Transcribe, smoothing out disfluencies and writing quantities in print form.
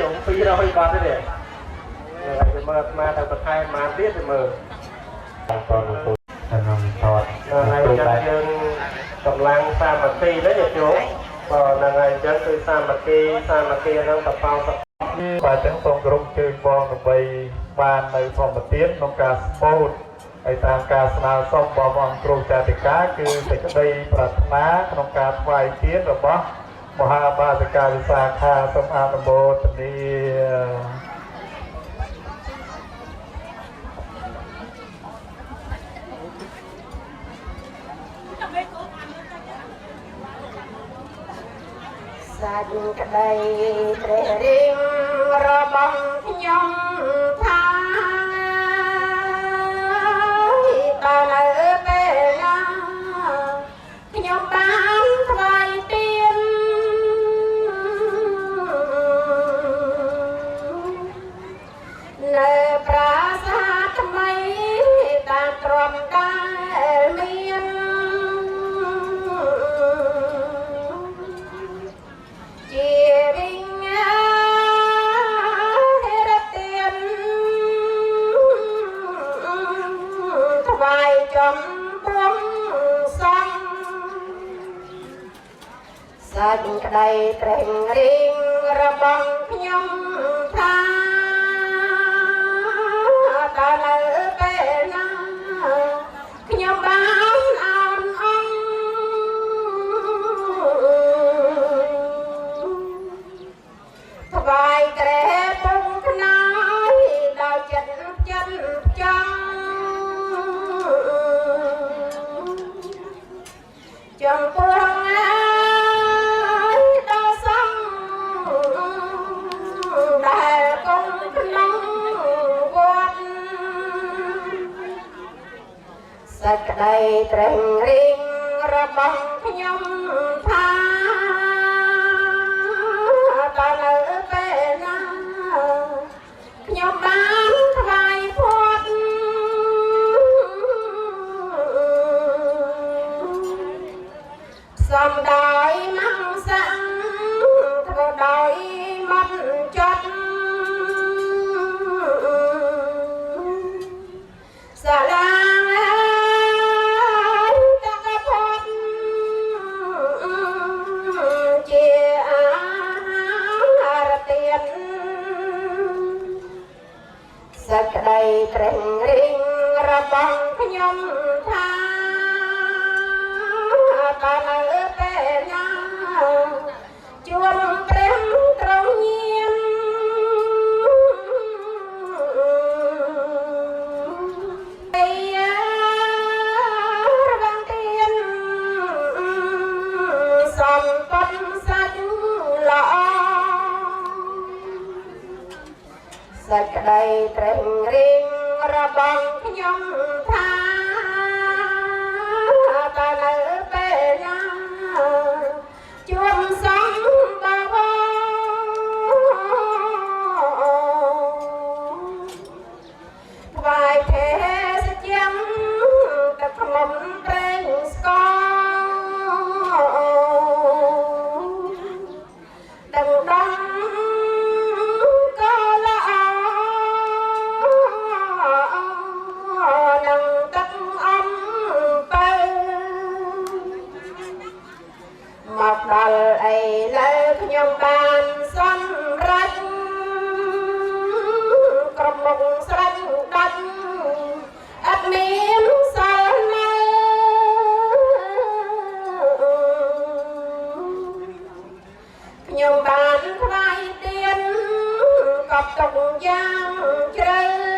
200 បាត់ទេនេះហើយមើលអាទៅបន្ថែមបានទៀតទៅមើលក្នុងថតហើយចាំយើងកម្លាំងសាមគ្គីនេះជជោហ្នឹងហើយអញ្ចឹងគឺសាមគ្គីហ្នឹងតបោសបាទអញ្ចឹងសូមគោរពជើញបងដើម្បីបាននៅធម្មទានក្នុងការស្ពោតហើយតាមការស្នើសុំរបស់អង្គគ្រូចាតិកាគឺសេចក្តីប្រាថ្នាក្នុងការថ្វាយទានរបស់មហាបាសិកាវិសាខាសូមអនុមោទនាសាច់ក្តីព្រះរាមរបស់ខ្ញុំថាដល់នៅពេលណាខ្ញុំបានថ្វាយទាននៅប្រាសាទថ្មីតាមទ្រាំដែលមានជាវិញ្ញារទានថ្វាយចំពោះសង្ឃសាច់ក្តីត្រេងរៀងរបស់ខ្ញុំថាដល់នៅពេលណាខ្ញុំបានអន់អង្គថ្វាយក្រែពុំខ្នើយដល់ចិត្តចង់ចំពោះដល់សង្ឃដែលគង់ក្នុងវត្តសេចក្តីត្រេងរៀងរបស់ខ្ញុំថាដល់នៅពេលណាខ្ញុំបានថ្វាយផាត់សំដោយមង្សៈធ្វើដោយមិនចត់សាឡាតកផាត់ជាអាហារទានសេចក្តីត្រេងរៀងរបស់ខ្ញុំថាដល់នៅពេលណាជួបព្រះទ្រង់ញាណរវាងទានសំពត់សាច់ល្អសេចក្តីត្រេងរៀងរបស់ខ្ញុំថាដល់នៅពេលណាជួបសំបវថ្វាយភេសជ្ជៈទឹកខ្មុំប្រេងស្ករដឹងដឹងក៏ល្អនឹងទឹកអំពៅមកដល់ឥឡូវខ្ញុំបានសម្រេចក្រុមមុខស្រេចដាច់អត់មានសល់នៅខ្ញុំបានថ្វាយទានកប់ទុកយ៉ាងជ្រៅ